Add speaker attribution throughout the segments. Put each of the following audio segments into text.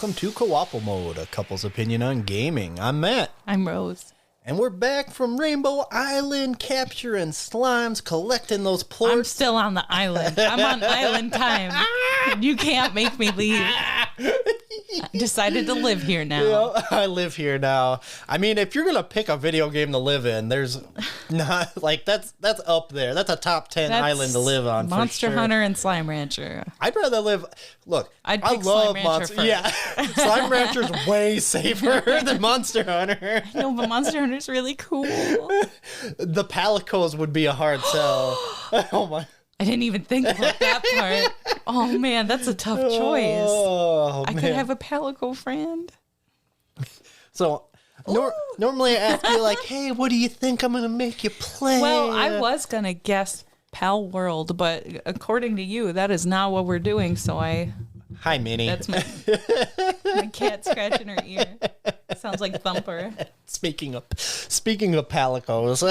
Speaker 1: welcome to Co-ople Mode, a couple's opinion on gaming. I'm Matt.
Speaker 2: I'm Rose.
Speaker 1: And we're back from Rainbow Island, capturing slimes, collecting those plorts.
Speaker 2: I'm still on the island. I'm on island time. You can't make me leave. I decided to live here now.
Speaker 1: Yeah, I live here now. I mean, if you're gonna pick a video game to live in, there's not like that's up there. That's a top 10 island to live on.
Speaker 2: Monster
Speaker 1: for sure.
Speaker 2: Hunter and Slime Rancher.
Speaker 1: I'd rather live. Look,
Speaker 2: I'd
Speaker 1: I
Speaker 2: pick
Speaker 1: love
Speaker 2: Slime Rancher
Speaker 1: Monster.
Speaker 2: first.
Speaker 1: Yeah, Slime Rancher's way safer than Monster Hunter.
Speaker 2: No, but Monster Hunter's really cool.
Speaker 1: The Palicos would be a hard sell. Oh my.
Speaker 2: I didn't even think about that part. Oh man, that's a tough choice.
Speaker 1: Oh,
Speaker 2: I
Speaker 1: man.
Speaker 2: could have a Palico friend.
Speaker 1: So normally I ask you like, hey, what do you think I'm gonna make you play?
Speaker 2: Well, I was gonna guess Pal World, but according to you, that is not what we're doing. So
Speaker 1: Hi, Minnie.
Speaker 2: that's my cat scratching her ear. Sounds like Thumper.
Speaker 1: Speaking of Palicos.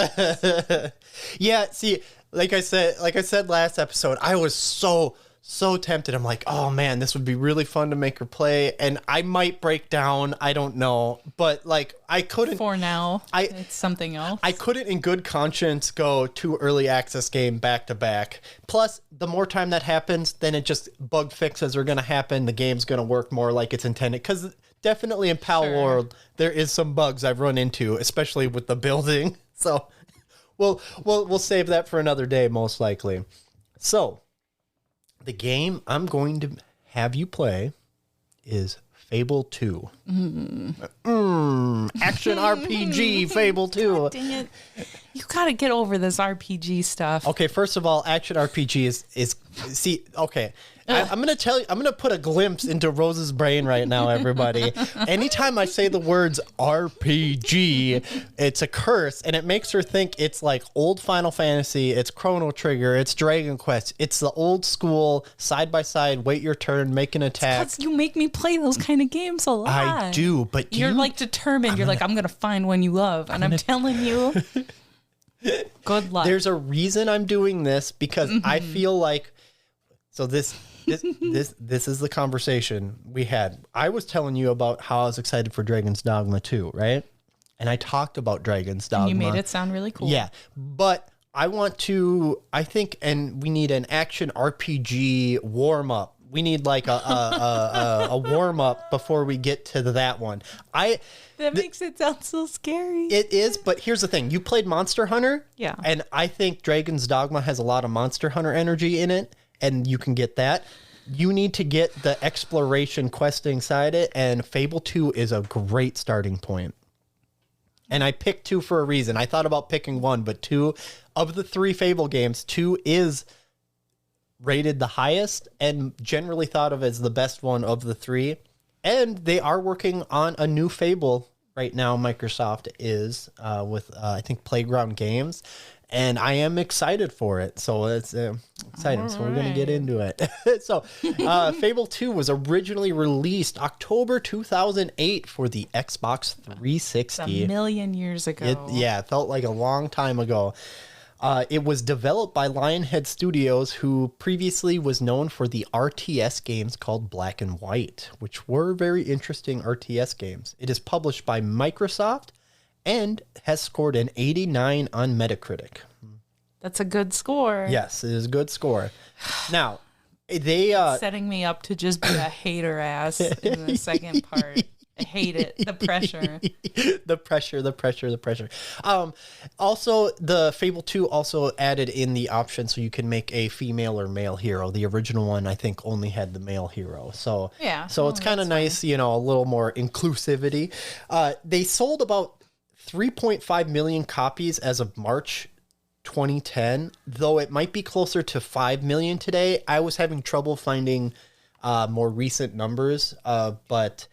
Speaker 1: Yeah, see, like I said last episode, I was so tempted. I'm like, oh man, this would be really fun to make her play, and I might break down. I don't know, but like I couldn't.
Speaker 2: For now, it's something else.
Speaker 1: I couldn't, in good conscience, go to early access game back to back. Plus, the more time that happens, then it just bug fixes are going to happen. The game's going to work more like it's intended. Because definitely in Pal World, there is some bugs I've run into, especially with the building. So we'll save that for another day, most likely. So the game I'm going to have you play is Fable II. Action RPG Fable 2.
Speaker 2: God dang it. You gotta get over this RPG stuff.
Speaker 1: Okay, first of all, action RPG is see, okay. I'm going to put a glimpse into Rose's brain right now, everybody. Anytime I say the words RPG, it's a curse, and it makes her think it's like old Final Fantasy, it's Chrono Trigger, it's Dragon Quest. It's the old school, side-by-side, wait your turn, make an attack.
Speaker 2: Because you make me play those kind of games a lot.
Speaker 1: I do, but
Speaker 2: You're like determined. You're like, I'm going to find one you love. And I'm telling you, good luck.
Speaker 1: There's a reason I'm doing this, because I feel like, so this is the conversation we had. I was telling you about how I was excited for Dragon's Dogma 2, right? And I talked about Dragon's Dogma.
Speaker 2: And you made it sound really cool.
Speaker 1: Yeah, but I think, and we need an action RPG warm up. We need like a warm up before we get to that one.
Speaker 2: That makes it sound so scary.
Speaker 1: It is, but here's the thing. You played Monster Hunter?
Speaker 2: Yeah.
Speaker 1: And I think Dragon's Dogma has a lot of Monster Hunter energy in it, and you can get that. You need to get the exploration questing side of it, and Fable 2 is a great starting point. And I picked 2 for a reason. I thought about picking 1, but 2 of the 3 Fable games, 2 is rated the highest and generally thought of as the best one of the 3. And they are working on a new Fable right now. Microsoft is with, I think, Playground Games. And I am excited for it. So it's exciting. All so we're going to get into it. So Fable 2 was originally released October 2008 for the Xbox 360.
Speaker 2: It's a million years ago.
Speaker 1: It felt like a long time ago. It was developed by Lionhead Studios, who previously was known for the RTS games called Black and White, which were very interesting RTS games. It is published by Microsoft and has scored an 89 on Metacritic.
Speaker 2: That's a good score.
Speaker 1: Yes, it is a good score. Now, they...
Speaker 2: setting me up to just be a hater ass in the second part. I hate it. The pressure.
Speaker 1: the pressure. Also, the Fable 2 also added in the option so you can make a female or male hero. The original one, I think, only had the male hero. So
Speaker 2: yeah.
Speaker 1: So it's kind of nice, a little more inclusivity. They sold about 3.5 million copies as of March 2010, though it might be closer to 5 million today. I was having trouble finding more recent numbers, but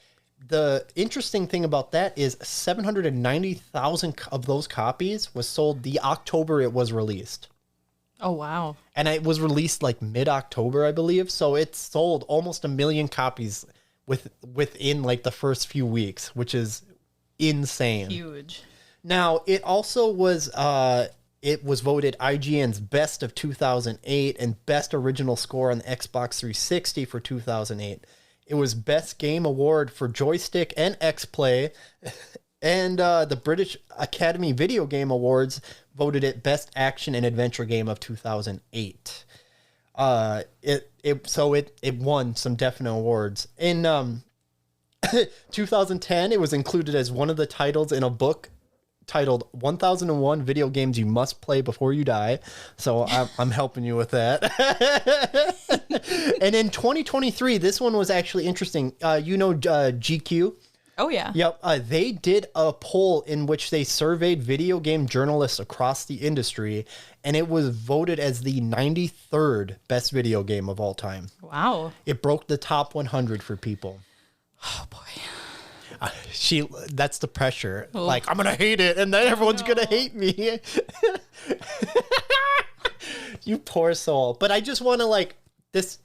Speaker 1: the interesting thing about that is 790,000 of those copies was sold the October it was released.
Speaker 2: Oh, wow.
Speaker 1: And it was released like mid-October, I believe. So it sold almost 1 million copies within like the first few weeks, which is insane.
Speaker 2: Huge.
Speaker 1: Now, it also was voted IGN's Best of 2008 and Best Original Score on the Xbox 360 for 2008. It was Best Game Award for Joystick and X-Play. And the British Academy Video Game Awards voted it Best Action and Adventure Game of 2008. It won some definite awards. In 2010, it was included as one of the titles in a book titled 1001 Video Games You Must Play Before You Die. So I'm helping you with that. And in 2023, this one was actually interesting. GQ?
Speaker 2: Oh, yeah.
Speaker 1: Yep. They did a poll in which they surveyed video game journalists across the industry, and it was voted as the 93rd best video game of all time.
Speaker 2: Wow.
Speaker 1: It broke the top 100 for people.
Speaker 2: Oh, boy.
Speaker 1: That's the pressure. Oh. Like, I'm going to hate it, and then everyone's going to hate me. You poor soul. But I just want to, this.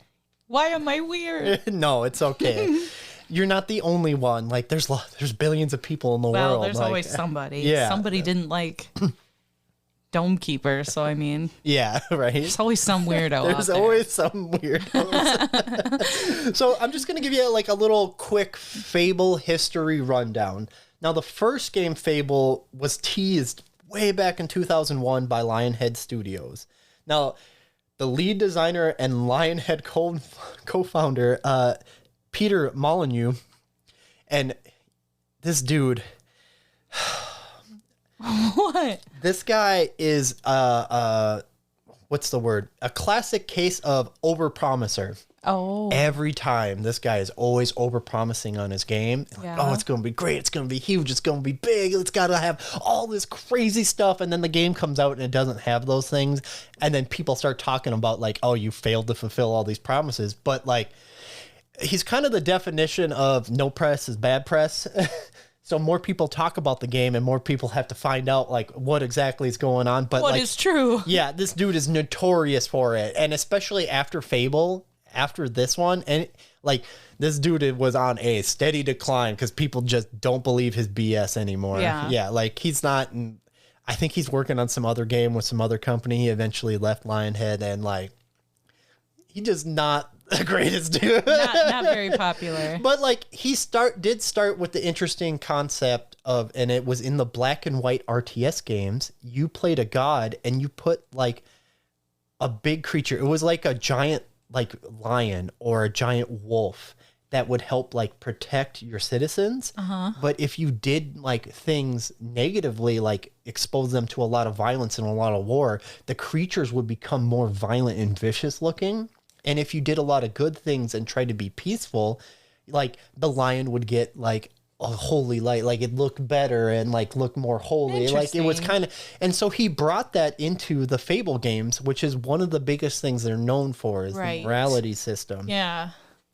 Speaker 2: Why am I weird?
Speaker 1: No, it's okay. You're not the only one. Like, there's billions of people in the world.
Speaker 2: Well, there's always somebody.
Speaker 1: Yeah.
Speaker 2: Somebody didn't like Dome Keeper, so I mean.
Speaker 1: Yeah, right?
Speaker 2: There's always some weirdo
Speaker 1: There's always some weirdos. So I'm just going to give you, a little quick Fable history rundown. Now, the first game, Fable, was teased way back in 2001 by Lionhead Studios. Now, the lead designer and Lionhead co-founder, Peter Molyneux, and this dude.
Speaker 2: What?
Speaker 1: This guy is what's the word? A classic case of overpromiser.
Speaker 2: Oh.
Speaker 1: Every time, this guy is always overpromising on his game.
Speaker 2: Yeah.
Speaker 1: Oh, it's gonna be great. It's gonna be huge. It's gonna be big. It's gotta have all this crazy stuff, and then the game comes out and it doesn't have those things, and then people start talking about oh, you failed to fulfill all these promises, but he's kind of the definition of no press is bad press. So more people talk about the game and more people have to find out what exactly is going on. But
Speaker 2: what is true?
Speaker 1: Yeah, this dude is notorious for it. And especially after Fable, after this one, and this dude was on a steady decline because people just don't believe his BS anymore.
Speaker 2: Yeah.
Speaker 1: Yeah, he's not, I think he's working on some other game with some other company. He eventually left Lionhead and he just not the greatest dude.
Speaker 2: Not very popular.
Speaker 1: But he did start with the interesting concept of, and it was in the black and white RTS games, you played a god and you put a big creature. It was like a giant lion or a giant wolf that would help protect your citizens.
Speaker 2: Uh-huh.
Speaker 1: But if you did things negatively, expose them to a lot of violence and a lot of war, the creatures would become more violent and vicious looking. And if you did a lot of good things and tried to be peaceful, the lion would get a holy light, it looked better and look more holy. It was kind of, and so he brought that into the Fable games, which is one of the biggest things they're known for is the morality system.
Speaker 2: Yeah.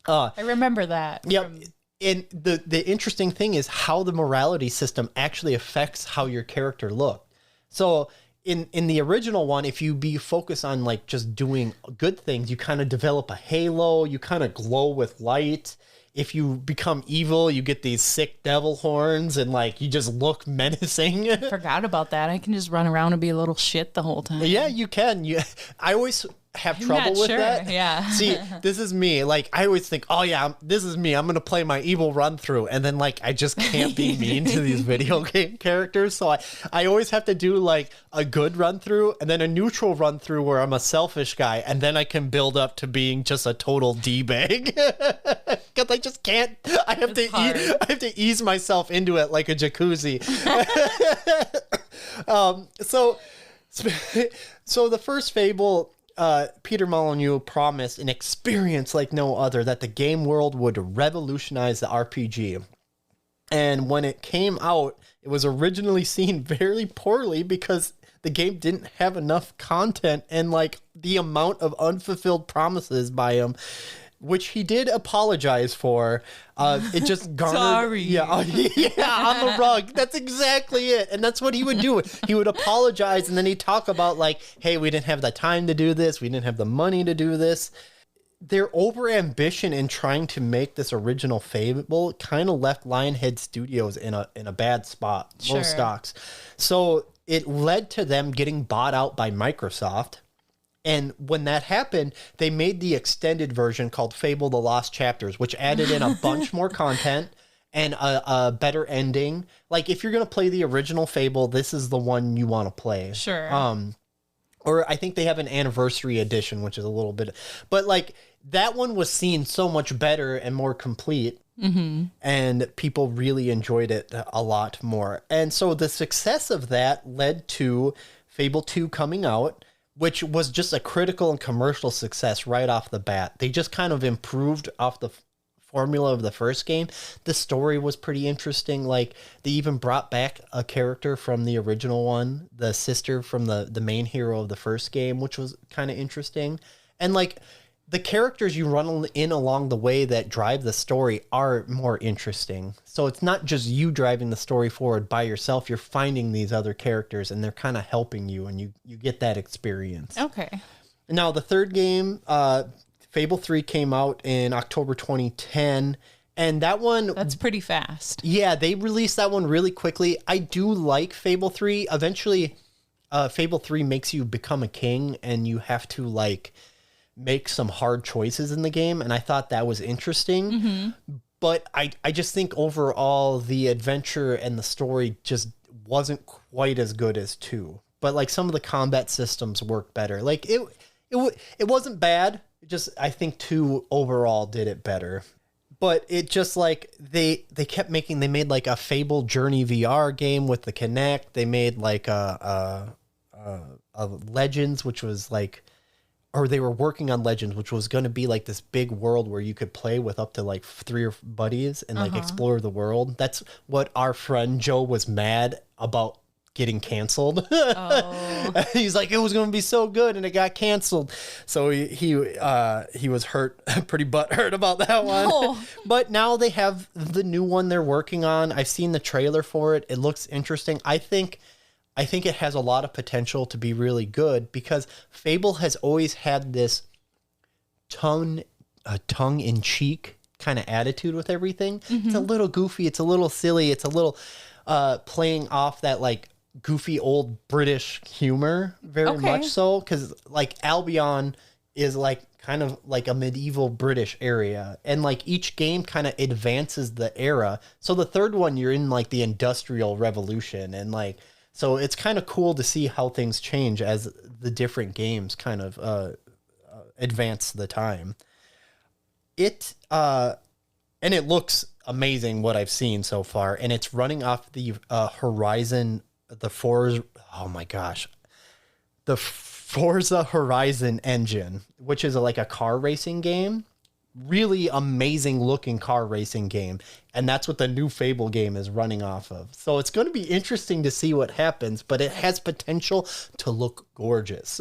Speaker 2: I remember that.
Speaker 1: Yep. And the interesting thing is how the morality system actually affects how your character looked. So in the original one, if you be focused on just doing good things, you kind of develop a halo, you kind of glow with light. If you become evil, you get these sick devil horns and you just look menacing.
Speaker 2: Forgot about that. I can just run around and be a little shit the whole time.
Speaker 1: Yeah, you can. I always have trouble with that.
Speaker 2: Yeah.
Speaker 1: See, this is me. I always think, oh yeah, this is me. I'm going to play my evil run through. And then I just can't be mean to these video game characters. So I always have to do a good run through and then a neutral run through where I'm a selfish guy. And then I can build up to being just a total D-bag. Because I just can't. I have to ease myself into it like a jacuzzi. So the first Fable, Peter Molyneux promised an experience like no other, that the game world would revolutionize the RPG. And when it came out, it was originally seen very poorly because the game didn't have enough content and the amount of unfulfilled promises by him, which he did apologize for. It just garnered...
Speaker 2: Sorry.
Speaker 1: Yeah, on the rug. That's exactly it. And that's what he would do. He would apologize, and then he'd talk about, hey, we didn't have the time to do this. We didn't have the money to do this. Their overambition in trying to make this original Fable kind of left Lionhead Studios in a bad spot. Low stocks. So it led to them getting bought out by Microsoft. And when that happened, they made the extended version called Fable: The Lost Chapters, which added in a bunch more content and a better ending. Like, if you're going to play the original Fable, this is the one you want to play.
Speaker 2: Sure.
Speaker 1: Or I think they have an anniversary edition, which is a little bit... But, like, that one was seen so much better and more complete. Mm-hmm. And people really enjoyed it a lot more. And so the success of that led to Fable 2 coming out, which was just a critical and commercial success right off the bat. They just kind of improved off the formula of the first game. The story was pretty interesting. Like, they even brought back a character from the original one, the sister from the main hero of the first game, which was kind of interesting. And, like, the characters you run in along the way that drive the story are more interesting. So it's not just you driving the story forward by yourself. You're finding these other characters, and they're kind of helping you, and you get that experience.
Speaker 2: Okay.
Speaker 1: Now, the third game, Fable 3, came out in October 2010, and that one...
Speaker 2: That's pretty fast.
Speaker 1: Yeah, they released that one really quickly. I do like Fable 3. Eventually, Fable 3 makes you become a king, and you have to, like... make some hard choices in the game, and I thought that was interesting. Mm-hmm. But I just think overall the adventure and the story just wasn't quite as good as 2. But like some of the combat systems work better. Like it wasn't bad. It just, I think 2 overall did it better. But it just like they made like a Fable Journey VR game with the Kinect. They made like a Legends, which was like, or they were working on Legends, which was going to be like this big world where you could play with up to like 3 buddies and like explore the world. That's what our friend Joe was mad about getting canceled. Oh. He's like, it was going to be so good and it got canceled. So he was pretty butthurt about that one. No. But now they have the new one they're working on. I've seen the trailer for it. It looks interesting. I think it has a lot of potential to be really good because Fable has always had this tongue-in-cheek kind of attitude with everything. Mm-hmm. It's a little goofy. It's a little silly. It's a little playing off that like goofy old British humor very much so. Because like Albion is like kind of like a medieval British area. And like each game kind of advances the era. So the third one, you're in like the Industrial Revolution and like... So it's kind of cool to see how things change as the different games kind of advance the time. And it looks amazing what I've seen so far, and it's running off the Horizon, the Forza Horizon engine, which is like a car racing game. Really amazing looking car racing game, and that's what the new Fable game is running off of. So it's going to be interesting to see what happens, but it has potential to look gorgeous.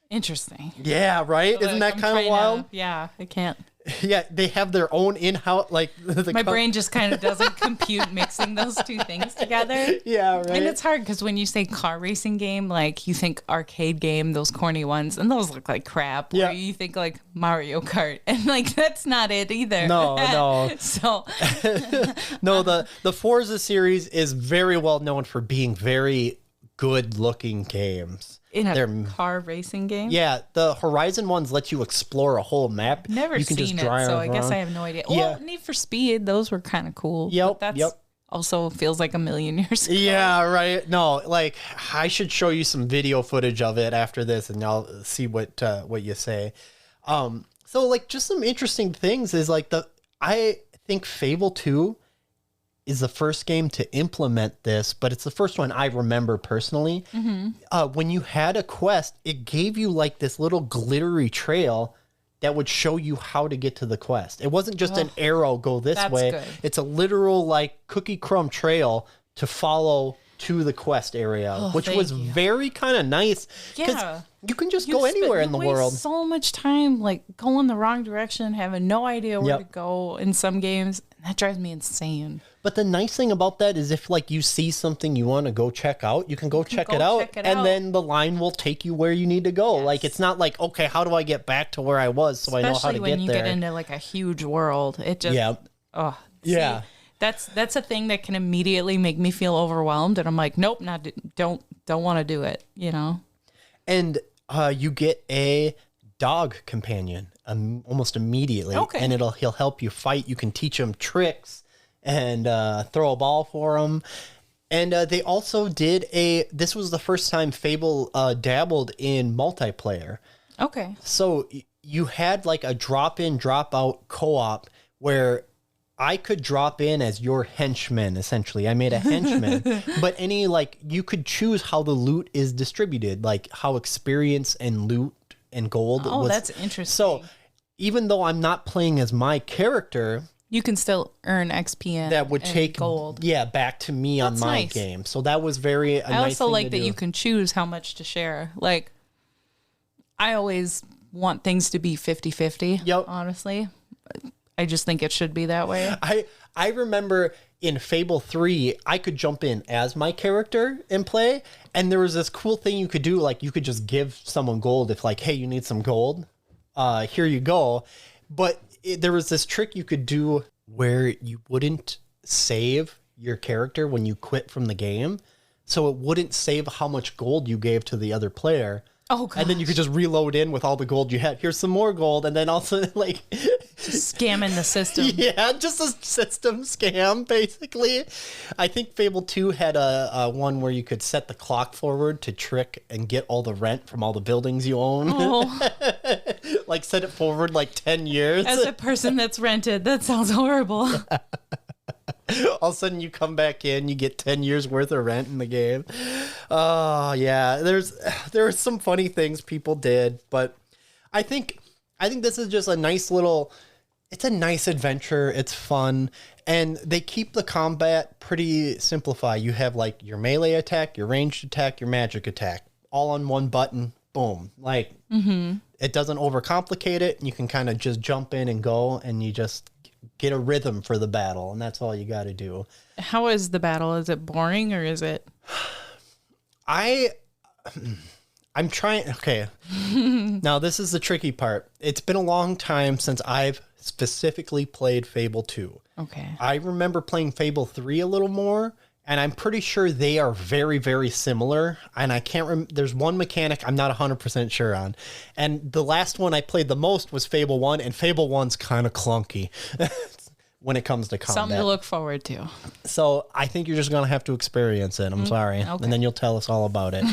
Speaker 2: Interesting.
Speaker 1: Yeah, right?
Speaker 2: So
Speaker 1: isn't that kind of wild?
Speaker 2: Yeah, I can't.
Speaker 1: Yeah, they have their own in-house, like...
Speaker 2: My brain just kind of doesn't compute mixing those two things together.
Speaker 1: Yeah, right.
Speaker 2: And it's hard because when you say car racing game, like you think arcade game, those corny ones, and those look like crap. Yeah. Or you think like Mario Kart, and like that's not it either.
Speaker 1: No.
Speaker 2: So...
Speaker 1: No, the Forza series is very well known for being very good-looking games.
Speaker 2: In a car racing game?
Speaker 1: Yeah, the Horizon ones let you explore a whole map.
Speaker 2: Never seen it, so I guess I have no idea. Yeah. Well, Need for Speed, those were kind of cool.
Speaker 1: Yep,
Speaker 2: also feels like a million years ago.
Speaker 1: Yeah, right. No, like, I should show you some video footage of it after this, and I'll see what you say. So, like, just some interesting things is, like, I think Fable 2 is the first game to implement this, but it's the first one I remember personally. Mm-hmm. When you had a quest, it gave you like this little glittery trail that would show you how to get to the quest. It wasn't just an arrow, go this way. Good. It's a literal like cookie crumb trail to follow to the quest area, which was very kind of nice. Yeah. You can just go anywhere in the world.
Speaker 2: So much time like going the wrong direction, having no idea where to go in some games. That drives me insane.
Speaker 1: But the nice thing about that is if like you see something you want to go check out, you can go check it out. And then the line will take you where you need to go. Yes. Like it's not like, okay, how do I get back to where I was so I know how to get there?
Speaker 2: Especially when you get into like a huge world. It just
Speaker 1: yeah.
Speaker 2: That's a thing that can immediately make me feel overwhelmed and I'm like, nope, don't want to do it, you know.
Speaker 1: And You get a dog companion almost immediately.
Speaker 2: Okay.
Speaker 1: And he'll help you fight. You can teach him tricks and throw a ball for him. And they also did this was the first time Fable dabbled in multiplayer.
Speaker 2: Okay.
Speaker 1: So you had like a drop-in, drop-out co-op where I could drop in as your henchman, essentially. I made a henchman. But you could choose how the loot is distributed, like how experience and loot and gold
Speaker 2: Oh, that's interesting.
Speaker 1: So even though I'm not playing as my character,
Speaker 2: you can still earn XP and
Speaker 1: that would take
Speaker 2: gold.
Speaker 1: Yeah, back to me on my
Speaker 2: nice.
Speaker 1: game. So that was very
Speaker 2: I also like that you can choose how much to share. Like, I always want things to be 50-50,
Speaker 1: Yep.
Speaker 2: honestly. I just think it should be that way.
Speaker 1: I remember in Fable 3, I could jump in as my character and play, and there was this cool thing you could do, like you could just give someone gold if like, hey, you need some gold, here you go. But there was this trick you could do where you wouldn't save your character when you quit from the game, so it wouldn't save how much gold you gave to the other player.
Speaker 2: Oh, gosh.
Speaker 1: And then you could just reload in with all the gold you had. Here's some more gold, and then also like
Speaker 2: just scamming the system.
Speaker 1: Yeah, just a system scam, basically. I think Fable 2 had a one where you could set the clock forward to trick and get all the rent from all the buildings you own.
Speaker 2: Oh.
Speaker 1: Like set it forward like 10 years.
Speaker 2: As a person that's rented, that sounds horrible.
Speaker 1: All of a sudden you come back in, you get 10 years worth of rent in the game. Oh, yeah. There are some funny things people did, but I think this is just a nice it's a nice adventure. It's fun. And they keep the combat pretty simplified. You have like your melee attack, your ranged attack, your magic attack, all on one button. Boom. Like it doesn't overcomplicate it. You can kind of just jump in and go, and you just get a rhythm for the battle, and that's all you got to do.
Speaker 2: How is the battle? Is it boring or is it?
Speaker 1: I'm trying. Okay. Now this is the tricky part. It's been a long time since I've specifically played Fable 2.
Speaker 2: Okay.
Speaker 1: I remember playing Fable 3 a little more, and I'm pretty sure they are very, very similar. And I can't remember. There's one mechanic I'm not 100% sure on. And the last one I played the most was Fable 1, and Fable 1's kind of clunky when it comes to combat.
Speaker 2: Something to look forward to.
Speaker 1: So I think you're just going to have to experience it. I'm sorry.
Speaker 2: Okay.
Speaker 1: And then you'll tell us all about it.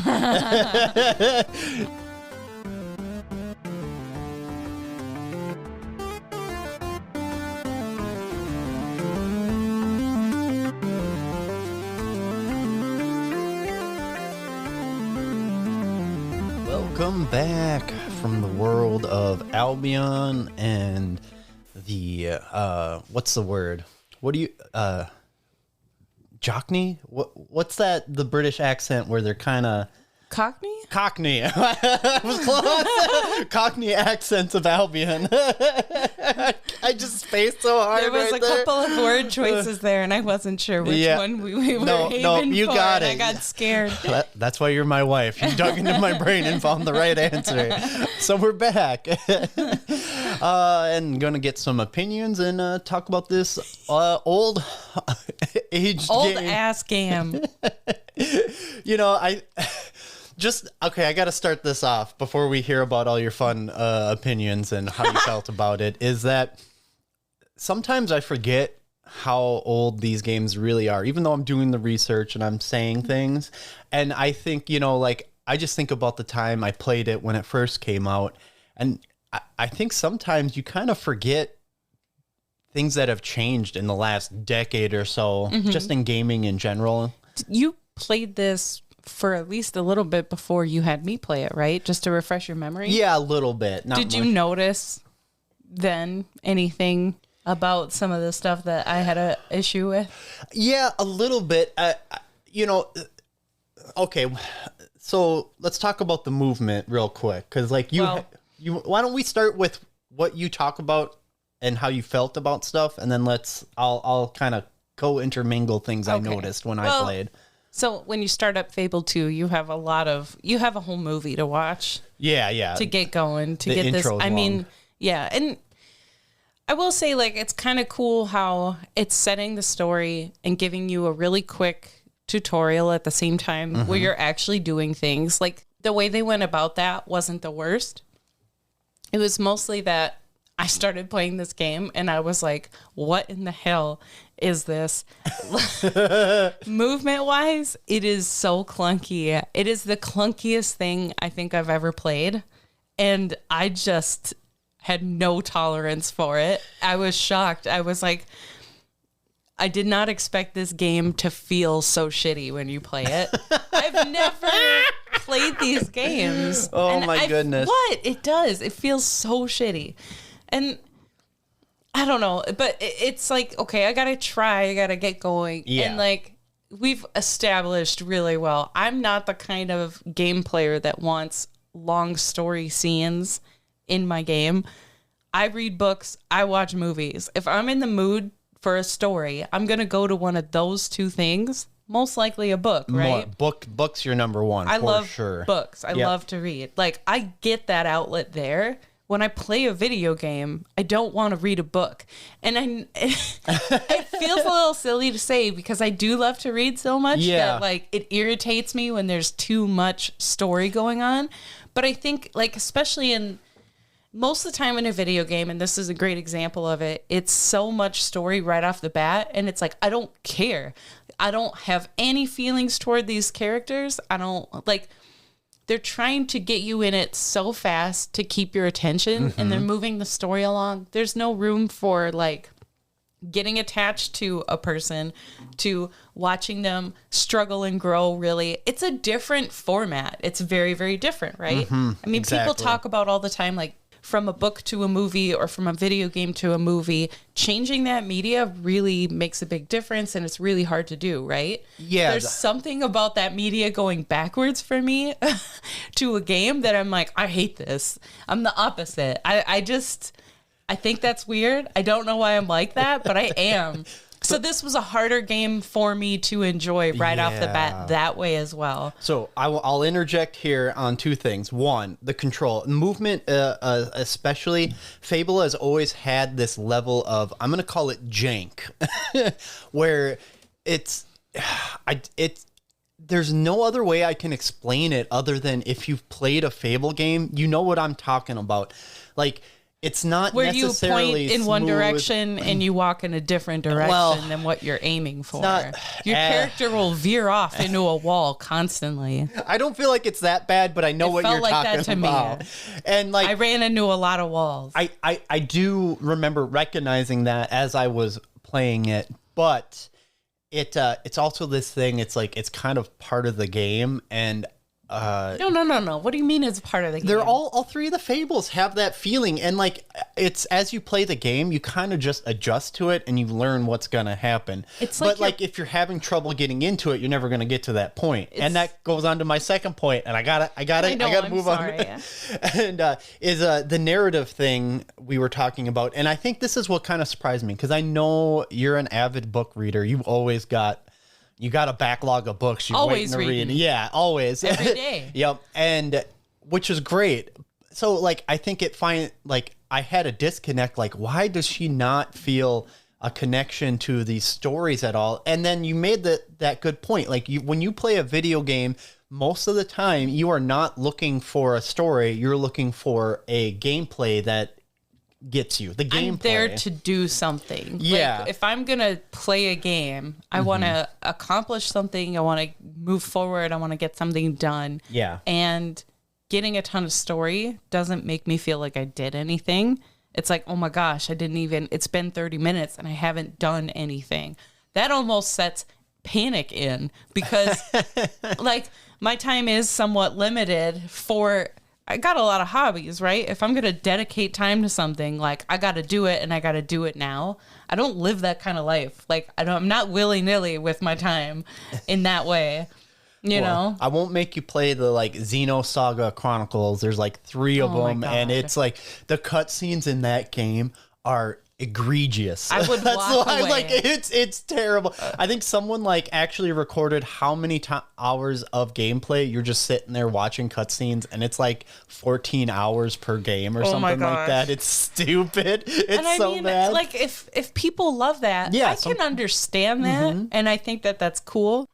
Speaker 1: Welcome back from the world of Albion and the what's the word? What do you Jockney? What's that? The British accent where they're kind of Cockney. I was close. Cockney accents of Albion. I just spaced so hard.
Speaker 2: There was a couple of word choices there, and I wasn't sure which one we were aiming
Speaker 1: you
Speaker 2: for,
Speaker 1: got
Speaker 2: and
Speaker 1: it.
Speaker 2: I got scared.
Speaker 1: That's why you're my wife. You dug into my brain and found the right answer. So we're back. And going to get some opinions and talk about this old aged
Speaker 2: Old
Speaker 1: game.
Speaker 2: ass game.
Speaker 1: You know, I got to start this off before we hear about all your fun opinions and how you felt about it, is that sometimes I forget how old these games really are, even though I'm doing the research and I'm saying things. And I think, I just think about the time I played it when it first came out. And I think sometimes you kind of forget things that have changed in the last decade or so, just in gaming in general.
Speaker 2: You played this for at least a little bit before you had me play it, right? Just to refresh your memory?
Speaker 1: Yeah, a little bit.
Speaker 2: Did you notice then anything about some of the stuff that I had a issue with?
Speaker 1: Yeah, a little bit. Okay, so let's talk about the movement real quick, because why don't we start with what you talk about and how you felt about stuff, and then I'll kind of co-intermingle things I noticed when I played.
Speaker 2: So when you start up Fable 2, you have a whole movie to watch.
Speaker 1: Yeah.
Speaker 2: To get going, to
Speaker 1: the
Speaker 2: get this.
Speaker 1: intro's long.
Speaker 2: Yeah. And I will say, it's kind of cool how it's setting the story and giving you a really quick tutorial at the same time where you're actually doing things. Like, the way they went about that wasn't the worst. It was mostly that I started playing this game and I was like, what in the hell is this? Movement wise, it is so clunky. It is the clunkiest thing I think I've ever played. And I just had no tolerance for it. I was shocked. I was like, I did not expect this game to feel so shitty when you play it. I've never played these games.
Speaker 1: Oh my goodness.
Speaker 2: What? It does. It feels so shitty. And I don't know, but it's like, okay, I gotta try, I gotta get going.
Speaker 1: Yeah.
Speaker 2: And like, we've established really well, I'm not the kind of game player that wants long story scenes in my game. I read books, I watch movies. If I'm in the mood for a story, I'm gonna go to one of those two things. Most likely a book, right?
Speaker 1: Books your number one.
Speaker 2: I love
Speaker 1: sure.
Speaker 2: books. I love to read. Like, I get that outlet there. When I play a video game, I don't want to read a book. And it feels a little silly to say because I do love to read so much that like it irritates me when there's too much story going on. But I think like, especially in most of the time in a video game, and this is a great example of it, it's so much story right off the bat. And it's like, I don't care. I don't have any feelings toward these characters. I don't like... They're trying to get you in it so fast to keep your attention, and they're moving the story along. There's no room for like getting attached to a person, to watching them struggle and grow. Really, it's a different format. It's very, very different, right? I mean, people talk about all the time, like from a book to a movie or from a video game to a movie, changing that media really makes a big difference, and it's really hard to do, right?
Speaker 1: Yeah.
Speaker 2: There's something about that media going backwards for me to a game that I'm like, I hate this. I'm the opposite. I think that's weird. I don't know why I'm like that, but I am. So this was a harder game for me to enjoy right off the bat that way as well.
Speaker 1: So I'll interject here on two things. One, the control. Movement, especially, Fable has always had this level of, I'm going to call it jank, where there's no other way I can explain it other than if you've played a Fable game, you know what I'm talking about. Like, it's not
Speaker 2: where
Speaker 1: necessarily
Speaker 2: you point in one direction and you walk in a different direction than what you're aiming for. Your character will veer off into a wall constantly.
Speaker 1: I don't feel like it's that bad, but I know what you're talking about. Me. And like,
Speaker 2: I ran into a lot of walls.
Speaker 1: I do remember recognizing that as I was playing it, but it's also this thing. It's like it's kind of part of the game, and
Speaker 2: No. What do you mean it's part of the game?
Speaker 1: They're all three of the Fables have that feeling, and like it's as you play the game, you kind of just adjust to it and you learn what's gonna happen.
Speaker 2: It's
Speaker 1: like if you're having trouble getting into it, you're never gonna get to that point. And that goes on to my second point, and I gotta move on. And is the narrative thing we were talking about, and I think this is what kind of surprised me because I know you're an avid book reader. You've always got. You got a backlog of books you're waiting to read. Yeah, always.
Speaker 2: Every day.
Speaker 1: Yep. And which is great. So like I think I had a disconnect, like why does she not feel a connection to these stories at all? And then you made that good point. Like when you play a video game, most of the time you are not looking for a story, you're looking for a gameplay that gets you the gameplay.
Speaker 2: I'm there to do something.
Speaker 1: Yeah.
Speaker 2: Like, if I'm gonna play a game, I want to accomplish something. I want to move forward. I want to get something done.
Speaker 1: Yeah.
Speaker 2: And getting a ton of story doesn't make me feel like I did anything. It's like, oh my gosh, it's been 30 minutes and I haven't done anything. That almost sets panic in because like my time is somewhat limited I got a lot of hobbies, right? If I'm going to dedicate time to something, like I got to do it and I got to do it now. I don't live that kind of life. Like I'm not willy-nilly with my time in that way. You know,
Speaker 1: I won't make you play the like Xenosaga Chronicles. There's like 3 of them, and it's like the cutscenes in that game are egregious.
Speaker 2: I would walk away.
Speaker 1: Like it's terrible. I think someone like actually recorded how many hours of gameplay you're just sitting there watching cutscenes, and it's like 14 hours per game or something like that. It's stupid. It's so bad.
Speaker 2: Like if people love that, I can understand that, and I think that that's cool.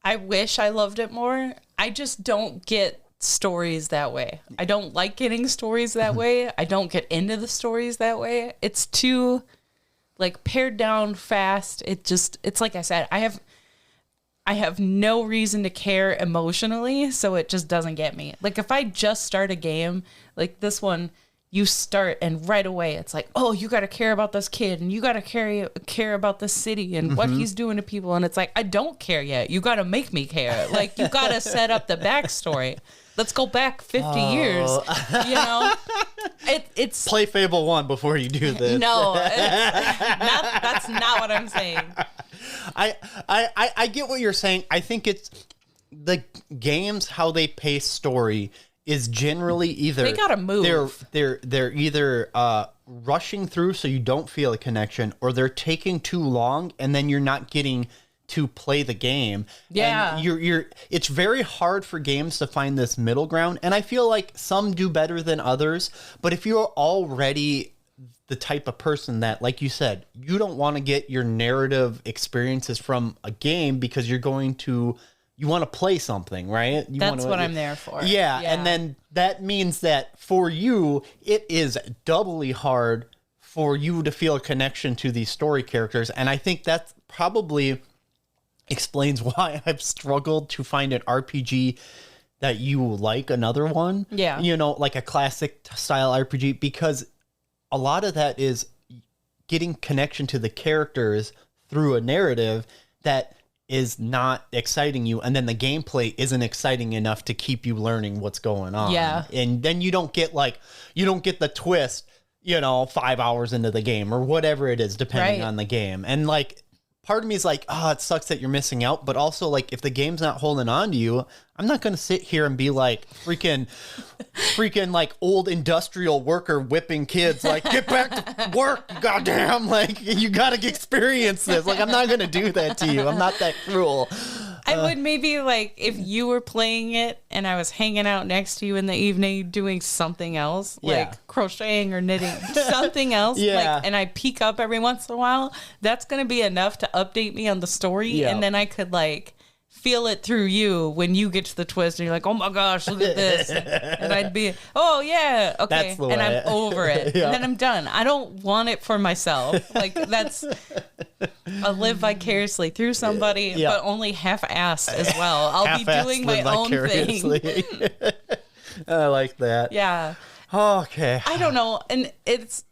Speaker 2: I wish I loved it more. I just don't get stories that way. I don't like getting stories that way. I don't get into the stories that way. It's too like pared down fast. It's like I said, I have no reason to care emotionally, so it just doesn't get me. Like if I just start a game like this one, you start and right away it's like, oh, you got to care about this kid and you got to care about this city and what he's doing to people. And it's like, I don't care yet. You got to make me care. Like you got to set up the backstory. Let's go back 50 years. You know, it's
Speaker 1: play Fable 1 before you do this.
Speaker 2: No, that's not what I'm saying.
Speaker 1: I get what you're saying. I think it's the games, how they pace story is generally either
Speaker 2: they gotta move.
Speaker 1: They're either rushing through so you don't feel a connection, or they're taking too long and then you're not getting to play the game.
Speaker 2: Yeah.
Speaker 1: And it's very hard for games to find this middle ground. And I feel like some do better than others. But if you're already the type of person that, like you said, you don't want to get your narrative experiences from a game because you want to play something, right?
Speaker 2: That's what I'm there for.
Speaker 1: Yeah. And then that means that for you, it is doubly hard for you to feel a connection to these story characters. And I think that probably explains why I've struggled to find an RPG that you like another one.
Speaker 2: Yeah.
Speaker 1: You know, like a classic style RPG, because a lot of that is getting connection to the characters through a narrative that is not exciting you, and then the gameplay isn't exciting enough to keep you learning what's going on.
Speaker 2: Yeah.
Speaker 1: And then you don't get the twist, 5 hours into the game or whatever it is, depending on the game. And like, part of me is like, it sucks that you're missing out. But also, like, if the game's not holding on to you, I'm not going to sit here and be like freaking like old industrial worker whipping kids. Like, get back to work, goddamn. Like, you got to experience this. Like, I'm not going to do that to you. I'm not that cruel.
Speaker 2: I would maybe, like, if you were playing it and I was hanging out next to you in the evening doing something else, like crocheting or knitting, something else, like, and I peek up every once in a while, that's going to be enough to update me on the story. And then I could, like, feel it through you when you get to the twist and you're like, oh my gosh, look at this. And I'd be, oh yeah, okay. And I'm over it. And then I'm done. I don't want it for myself. Like, I live vicariously through somebody, but only half-assed as well. I'll be doing my own thing.
Speaker 1: I like that.
Speaker 2: Yeah.
Speaker 1: Okay.
Speaker 2: I don't know. And it's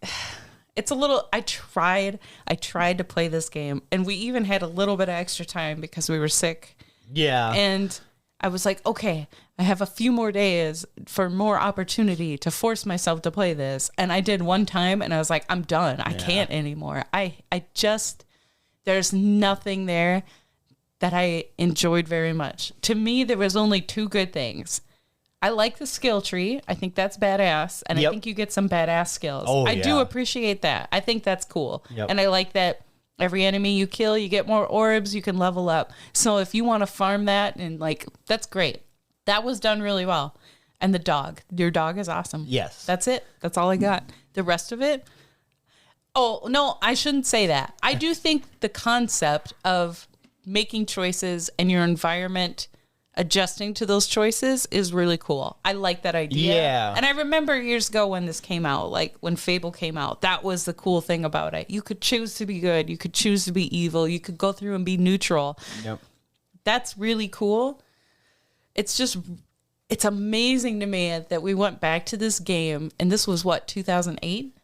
Speaker 2: a little, I tried to play this game, and we even had a little bit of extra time because we were sick.
Speaker 1: Yeah.
Speaker 2: And I was like, okay, I have a few more days for more opportunity to force myself to play this. And I did one time and I was like, I'm done. I can't anymore. I just, there's nothing there that I enjoyed very much. To me, there was only two good things. I like the skill tree. I think that's badass. And I think you get some badass skills. I do appreciate that. I think that's cool. And I like that every enemy you kill, you get more orbs, you can level up. So if you want to farm that, and like, that's great. That was done really well. And the dog, your dog is awesome.
Speaker 1: Yes.
Speaker 2: That's it. That's all I got. The rest of it. Oh, no, I shouldn't say that. I do think the concept of making choices and your environment adjusting to those choices is really cool. I like that idea.
Speaker 1: Yeah.
Speaker 2: And I remember years ago when this came out, like when Fable came out, that was the cool thing about it. You could choose to be good. You could choose to be evil. You could go through and be neutral.
Speaker 1: Yep.
Speaker 2: That's really cool. It's amazing to me that we went back to this game, and this was what, 2008?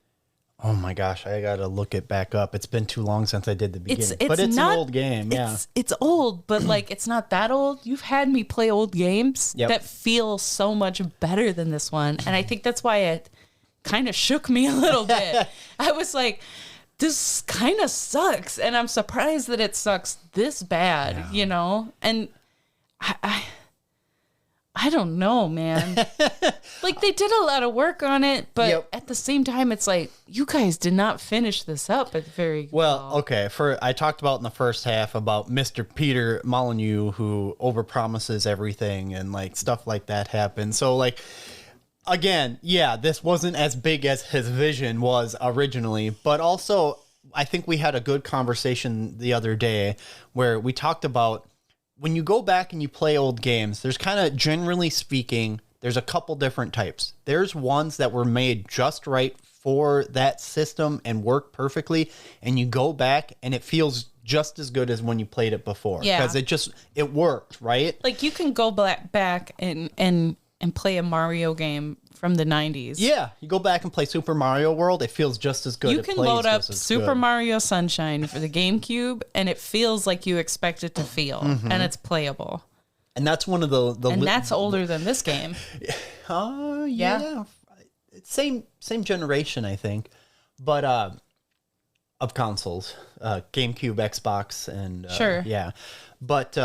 Speaker 1: Oh my gosh, I gotta look it back up. It's been too long since I did the beginning.
Speaker 2: But
Speaker 1: it's
Speaker 2: not,
Speaker 1: an old game, yeah.
Speaker 2: It's old, but like it's not that old. You've had me play old games that feel so much better than this one. And I think that's why it kind of shook me a little bit. I was like, this kind of sucks. And I'm surprised that it sucks this bad, And I don't know, man. Like, they did a lot of work on it, but at the same time, it's like, you guys did not finish this up at very
Speaker 1: well. Okay, I talked about in the first half about Mr. Peter Molyneux, who overpromises everything and like stuff like that happens. So like, again, this wasn't as big as his vision was originally, but also I think we had a good conversation the other day where we talked about when you go back and you play old games, there's kind of, generally speaking, there's a couple different types. There's ones that were made just right for that system and work perfectly, and you go back and it feels just as good as when you played it before.
Speaker 2: Yeah.
Speaker 1: Because it worked, right?
Speaker 2: Like you can go back and play a Mario game from the 90s.
Speaker 1: Yeah, you go back and play Super Mario World, it feels just as good.
Speaker 2: You
Speaker 1: It
Speaker 2: can
Speaker 1: plays
Speaker 2: load up
Speaker 1: just as
Speaker 2: Super
Speaker 1: good.
Speaker 2: Mario Sunshine for the GameCube, and it feels like you expect it to feel, and it's playable.
Speaker 1: And that's one of the
Speaker 2: And that's older than this game.
Speaker 1: yeah. Same generation, I think. But of consoles, GameCube, Xbox, and
Speaker 2: Sure.
Speaker 1: yeah. But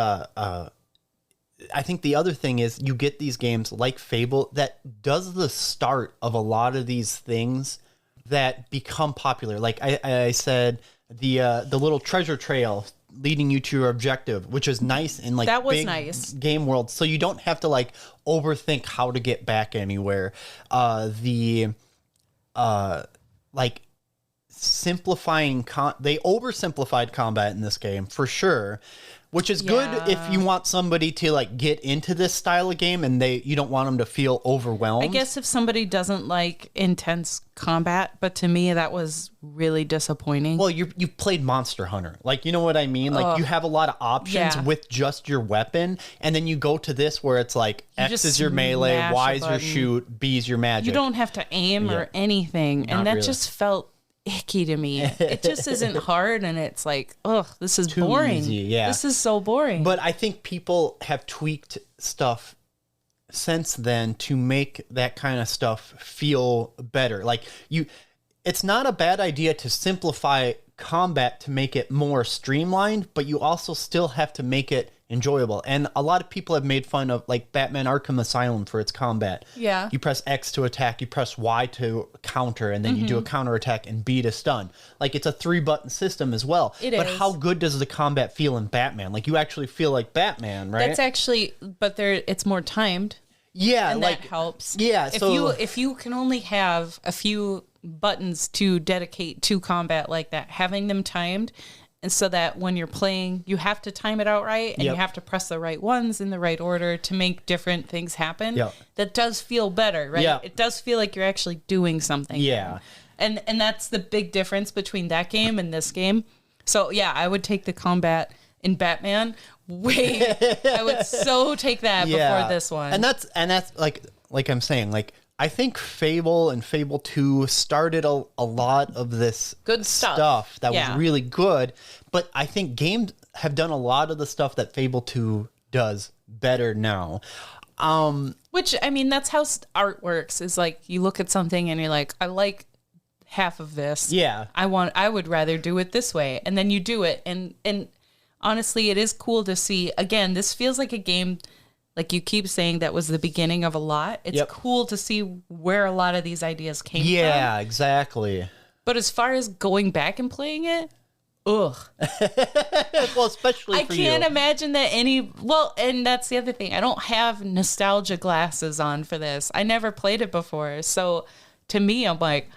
Speaker 1: I think the other thing is you get these games like Fable that does the start of a lot of these things that become popular. Like I said, the little treasure trail leading you to your objective, which is nice in like
Speaker 2: That was
Speaker 1: big
Speaker 2: nice.
Speaker 1: game world. So you don't have to like overthink how to get back anywhere. Like simplifying they oversimplified combat in this game for sure, which is good if you want somebody to like get into this style of game and you don't want them to feel overwhelmed.
Speaker 2: I guess if somebody doesn't like intense combat, but to me that was really disappointing.
Speaker 1: Well, you played Monster Hunter. Like, you know what I mean? Like, you have a lot of options with just your weapon, and then you go to this where it's like X is your melee, Y is your shoot, B is your magic.
Speaker 2: You don't have to aim or anything, and that
Speaker 1: really.
Speaker 2: just felt icky to me. It just isn't hard, and it's like, ugh, this is
Speaker 1: Too
Speaker 2: boring.
Speaker 1: easy, yeah.
Speaker 2: This is so boring.
Speaker 1: But I think people have tweaked stuff since then to make that kind of stuff feel better. Like it's not a bad idea to simplify combat to make it more streamlined, but you also still have to make it enjoyable. And a lot of people have made fun of like Batman Arkham Asylum for its combat.
Speaker 2: Yeah.
Speaker 1: You press X to attack, you press Y to counter, and then you do a counter attack and B to stun. Like, it's a 3-button system as well. But
Speaker 2: is.
Speaker 1: how good does the combat feel in Batman? Like, you actually feel like Batman, right?
Speaker 2: That's actually, but it's more timed.
Speaker 1: Yeah,
Speaker 2: And
Speaker 1: like
Speaker 2: that helps.
Speaker 1: Yeah,
Speaker 2: if you can only have a few buttons to dedicate to combat like that, having them timed, and so that when you're playing, you have to time it out right, and you have to press the right ones in the right order to make different things happen.
Speaker 1: Yep.
Speaker 2: That does feel better, right?
Speaker 1: Yeah.
Speaker 2: It does feel like you're actually doing something.
Speaker 1: Yeah.
Speaker 2: And that's the big difference between that game and this game. So yeah, I would take the combat in Batman. I would so take that before this one.
Speaker 1: And that's like I'm saying, like, I think Fable and Fable 2 started a lot of this
Speaker 2: Good stuff.
Speaker 1: that was really good, but I think games have done a lot of the stuff that Fable 2 does better now.
Speaker 2: Which, I mean, that's how art works, is like you look at something and you're like, I like half of this.
Speaker 1: Yeah.
Speaker 2: I would rather do it this way. And then you do it. And honestly, it is cool to see. Again, this feels like a game, like you keep saying, that was the beginning of a lot. It's cool to see where a lot of these ideas came from.
Speaker 1: Yeah, exactly.
Speaker 2: But as far as going back and playing it, ugh.
Speaker 1: Well, especially for
Speaker 2: I can't imagine that and that's the other thing. I don't have nostalgia glasses on for this. I never played it before. So to me, I'm like,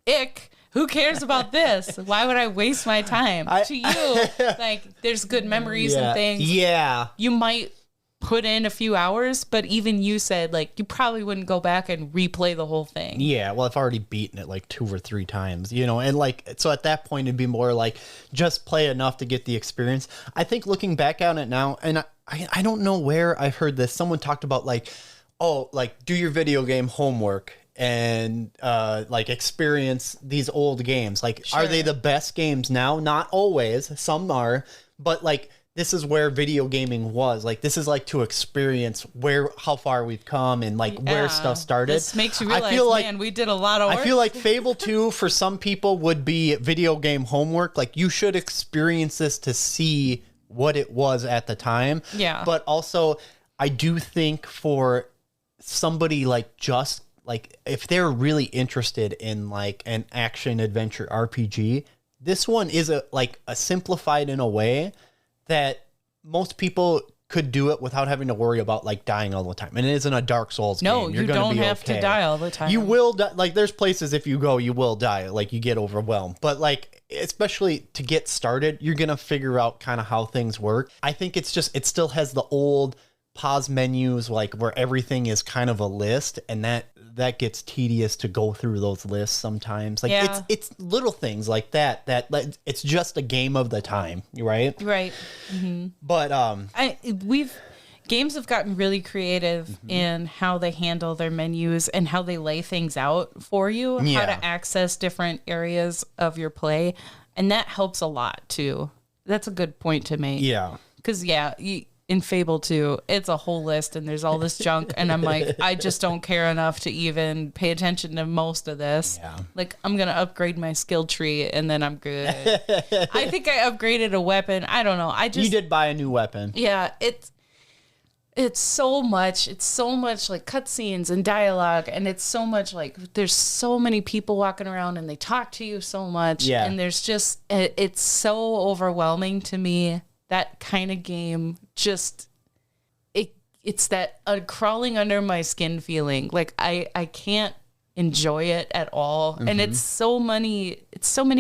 Speaker 2: ick. Who cares about this? Why would I waste my time? To you, like, there's good memories and things.
Speaker 1: Yeah.
Speaker 2: You might put in a few hours, but even you said, like, you probably wouldn't go back and replay the whole thing.
Speaker 1: Yeah, well, I've already beaten it like 2 or 3 times, and like, so at that point it'd be more like just play enough to get the experience. I think looking back on it now, and I don't know where I heard this, someone talked about like, oh, like, do your video game homework and like experience these old games. Like, are they the best games now? Not always, some are, but like, this is where video gaming was. Like, this is like to experience how far we've come and like where stuff started.
Speaker 2: This makes you realize, man, we did a lot of work.
Speaker 1: I feel like Fable 2 for some people would be video game homework. Like, you should experience this to see what it was at the time.
Speaker 2: Yeah.
Speaker 1: But also, I do think for somebody like just like, if they're really interested in like an action adventure RPG, this one is a simplified in a way that most people could do it without having to worry about like dying all the time. And it isn't a Dark Souls game.
Speaker 2: No, you don't have to die all the time.
Speaker 1: You will die. Like there's places if you go, you will die. Like you get overwhelmed. But like, especially to get started, you're going to figure out kind of how things work. I think it still has the old pause menus, like where everything is kind of a list, and that gets tedious to go through those lists sometimes. Like it's little things like that like, it's just a game of the time, right?
Speaker 2: Right. Mm-hmm.
Speaker 1: But
Speaker 2: games have gotten really creative in how they handle their menus and how they lay things out for you, how to access different areas of your play, and that helps a lot too. That's a good point to make.
Speaker 1: Yeah.
Speaker 2: Because in Fable 2, it's a whole list and there's all this junk, and I'm like, I just don't care enough to even pay attention to most of this.
Speaker 1: Yeah.
Speaker 2: Like, I'm gonna upgrade my skill tree and then I'm good. I think I upgraded a weapon. I don't know.
Speaker 1: You did buy a new weapon.
Speaker 2: Yeah, it's so much like cutscenes and dialogue, and it's so much like there's so many people walking around and they talk to you so much, and there's just it's so overwhelming to me. That kind of game, just it's that crawling under my skin feeling. Like I can't enjoy it at all, and it's so many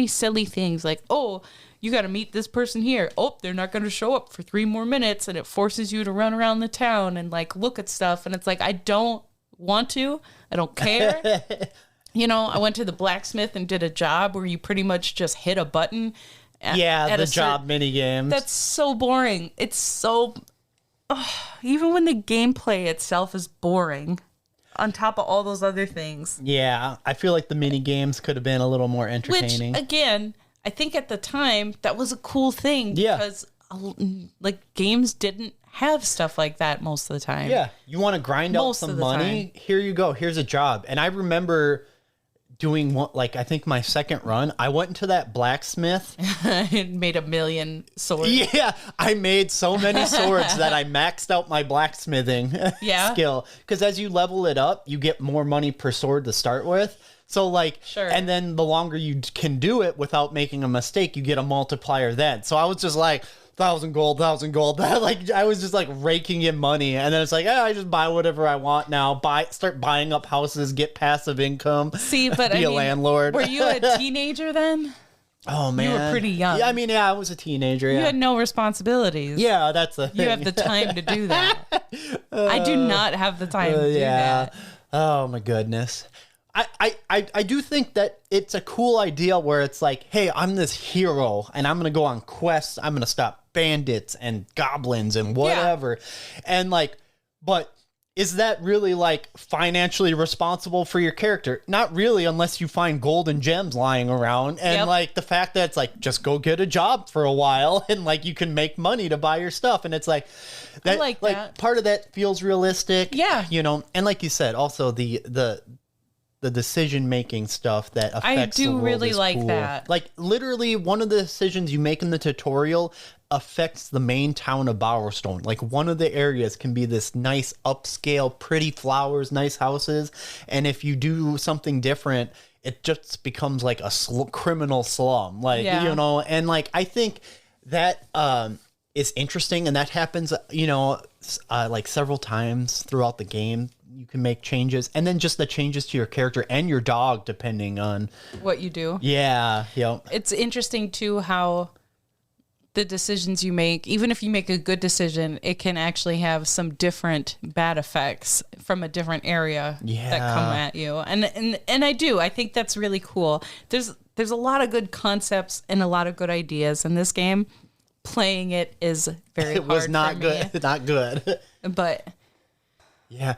Speaker 2: silly things like, oh, you got to meet this person here. Oh, they're not going to show up for 3 more minutes, and it forces you to run around the town and like look at stuff, and it's like, I don't want to. I don't care. I went to the blacksmith and did a job where you pretty much just hit a button.
Speaker 1: The job mini games.
Speaker 2: That's so boring. It's so even when the gameplay itself is boring, on top of all those other things.
Speaker 1: Yeah, I feel like the mini games could have been a little more entertaining.
Speaker 2: Which again, I think at the time that was a cool thing because like games didn't have stuff like that most of the time.
Speaker 1: Yeah, you want to grind out some money? Here you go. Here's a job. And I remember doing one, like I think my second run, I went into that blacksmith
Speaker 2: and made 1 million swords.
Speaker 1: Yeah, I made so many swords that I maxed out my blacksmithing skill. Because as you level it up, you get more money per sword to start with. So like, and then the longer you can do it without making a mistake, you get a multiplier then. So I was just like, 1,000 gold. Like I was just like raking in money, and then it's like, I just buy whatever I want now. Start buying up houses, get passive income.
Speaker 2: See, but
Speaker 1: be a landlord.
Speaker 2: Were you a teenager then?
Speaker 1: Oh man,
Speaker 2: you were pretty young.
Speaker 1: Yeah, I was a teenager.
Speaker 2: You had no responsibilities.
Speaker 1: Yeah, that's the thing.
Speaker 2: You have the time to do that. I do not have the time to do that.
Speaker 1: Oh my goodness. I do think that it's a cool idea where it's like, hey, I'm this hero and I'm going to go on quests. I'm going to stop bandits and goblins and whatever. And like, but is that really like financially responsible for your character? Not really, unless you find gold and gems lying around. And like the fact that it's like, just go get a job for a while and like you can make money to buy your stuff. And it's like, that,
Speaker 2: I like that.
Speaker 1: Part of that feels realistic.
Speaker 2: Yeah.
Speaker 1: And like you said, also the decision-making stuff that affects the world
Speaker 2: really
Speaker 1: is
Speaker 2: like
Speaker 1: cool.
Speaker 2: that.
Speaker 1: Like, literally, one of the decisions you make in the tutorial affects the main town of Bowerstone. Like, one of the areas can be this nice, upscale, pretty flowers, nice houses, and if you do something different, it just becomes like a criminal slum. Like, and like, I think that is interesting, and that happens, like several times throughout the game. You can make changes, and then just the changes to your character and your dog, depending on
Speaker 2: what you do.
Speaker 1: Yeah. Yep.
Speaker 2: It's interesting too how the decisions you make, even if you make a good decision, it can actually have some different bad effects from a different area that come at you. And I think that's really cool. There's a lot of good concepts and a lot of good ideas in this game. Playing it is very hard. It was
Speaker 1: not
Speaker 2: for
Speaker 1: good.
Speaker 2: Me.
Speaker 1: Not good.
Speaker 2: But
Speaker 1: yeah,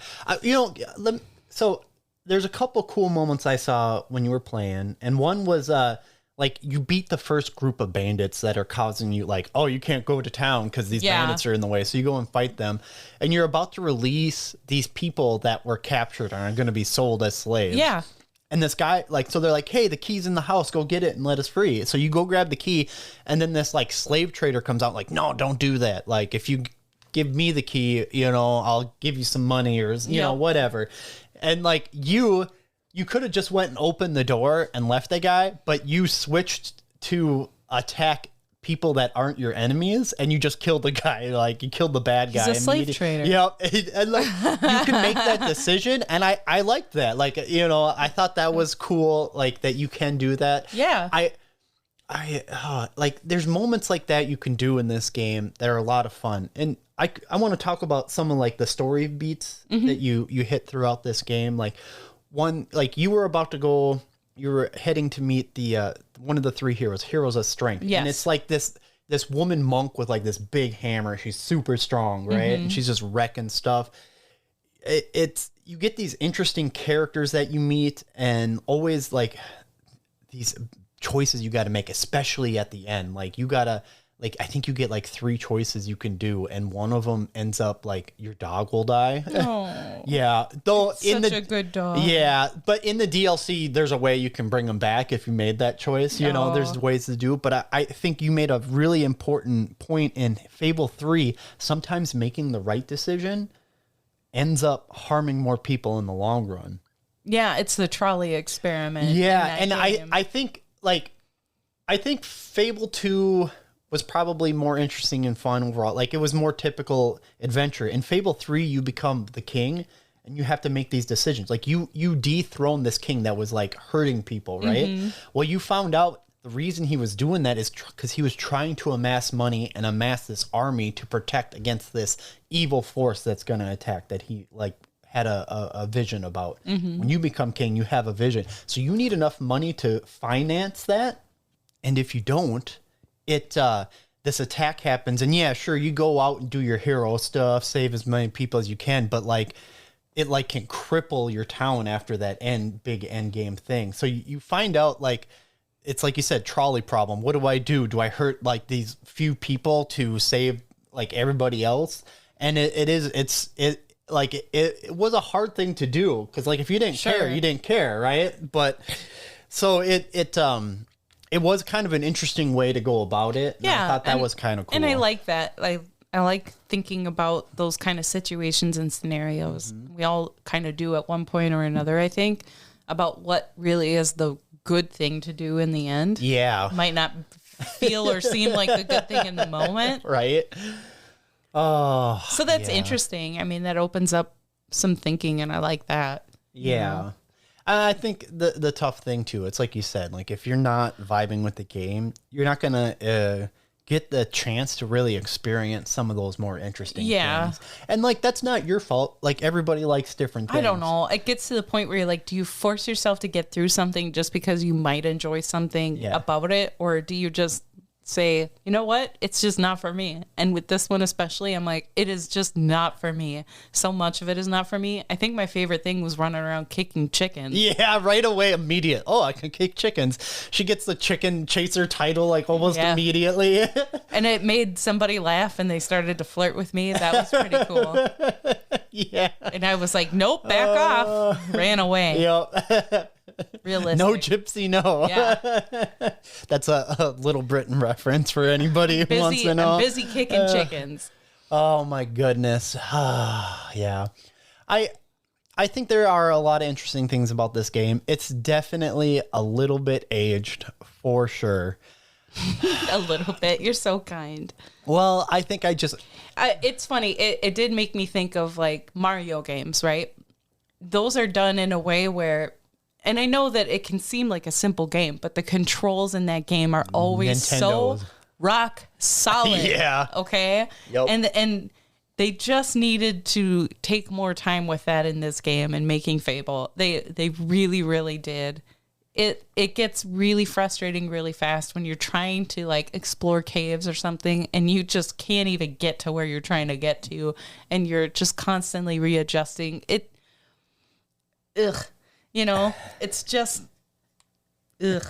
Speaker 1: so there's a couple cool moments I saw when you were playing, and one was like you beat the first group of bandits that are causing you like, oh, you can't go to town because these bandits are in the way. So you go and fight them, and you're about to release these people that were captured and are going to be sold as slaves.
Speaker 2: Yeah.
Speaker 1: And this guy, like, so they're like, hey, the key's in the house, go get it and let us free. So you go grab the key, and then this like slave trader comes out like, no, don't do that. Like, if you give me the key, I'll give you some money or, whatever. And like you could have just went and opened the door and left the guy, but you switched to attack people that aren't your enemies, and you just kill the guy. Like, you killed the bad guy.
Speaker 2: He's a slave trader.
Speaker 1: Yeah, and like you can make that decision, and I liked that. Like, you know, I thought that was cool. Like that you can do that.
Speaker 2: Yeah.
Speaker 1: I like there's moments like that you can do in this game that are a lot of fun, and I want to talk about some of like the story beats that you hit throughout this game. Like one, like you were heading to meet the one of the three heroes of strength.
Speaker 2: Yes.
Speaker 1: And it's like this woman monk with like this big hammer. She's super strong, right? And she's just wrecking stuff. It's you get these interesting characters that you meet, and always like these choices you got to make, especially at the end. Like you gotta, like, I think you get like 3 choices you can do, and one of them ends up like your dog will die.
Speaker 2: Oh,
Speaker 1: yeah, though
Speaker 2: such a good dog.
Speaker 1: Yeah, but in the DLC, there's a way you can bring them back if you made that choice. You know, there's ways to do it. But I think you made a really important point in Fable 3. Sometimes making the right decision ends up harming more people in the long run.
Speaker 2: Yeah, it's the trolley experiment.
Speaker 1: Yeah, and I think Fable 2 was probably more interesting and fun overall. Like, it was more typical adventure. In Fable 3, you become the king, and you have to make these decisions. Like, you dethrone this king that was, like, hurting people, right? Well, you found out the reason he was doing that is because he was trying to amass money and amass this army to protect against this evil force that's going to attack that he, like, had a vision about. When you become king, you have a vision. So you need enough money to finance that. And if you don't, this attack happens, and yeah, sure, you go out and do your hero stuff, save as many people as you can, but like it like can cripple your town after that big end game thing. So you find out, like, it's like you said, trolley problem. What do I do? Do I hurt like these few people to save like everybody else? And it was a hard thing to do, because like if you didn't care, you didn't care, right? But so it was kind of an interesting way to go about it. Yeah, I thought that was kind of cool.
Speaker 2: And I like that. I like thinking about those kind of situations and scenarios. We all kind of do at one point or another, I think, about what really is the good thing to do in the end.
Speaker 1: Yeah.
Speaker 2: Might not feel or seem like the good thing in the moment.
Speaker 1: Right. Oh.
Speaker 2: So that's interesting. I mean, that opens up some thinking, and I like that.
Speaker 1: Yeah.
Speaker 2: You know?
Speaker 1: I think the tough thing too, it's like you said, like if you're not vibing with the game, you're not gonna get the chance to really experience some of those more interesting things. And like that's not your fault. Like everybody likes different things.
Speaker 2: I don't know. It gets to the point where you're like, do you force yourself to get through something just because you might enjoy something about it, or do you just say, you know what, it's just not for me? And with this one especially, I'm like, it is just not for me. So much of it is not for me. I think my favorite thing was running around kicking chickens.
Speaker 1: Yeah, right away, immediate. Oh, I can kick chickens. She gets the chicken chaser title like almost immediately.
Speaker 2: And it made somebody laugh, and they started to flirt with me. That was pretty cool.
Speaker 1: Yeah.
Speaker 2: And I was like, nope, back off. Ran away.
Speaker 1: Yep.
Speaker 2: Realistic.
Speaker 1: No gypsy, no.
Speaker 2: Yeah.
Speaker 1: That's a Little Britain reference for anybody who wants to know.
Speaker 2: I'm busy kicking chickens.
Speaker 1: Oh my goodness. Yeah. I think there are a lot of interesting things about this game. It's definitely a little bit aged, for sure.
Speaker 2: A little bit. You're so kind.
Speaker 1: Well, I think
Speaker 2: it's funny. It did make me think of like Mario games, right? Those are done in a way where, and I know that it can seem like a simple game, but the controls in that game are always so rock solid. Yeah. Okay. Yep. And they just needed to take more time with that in this game and making Fable. They really, really did. It gets really frustrating really fast when you're trying to like explore caves or something, and you just can't even get to where you're trying to get to, and you're just constantly readjusting it. Ugh. You know, it's just, ugh.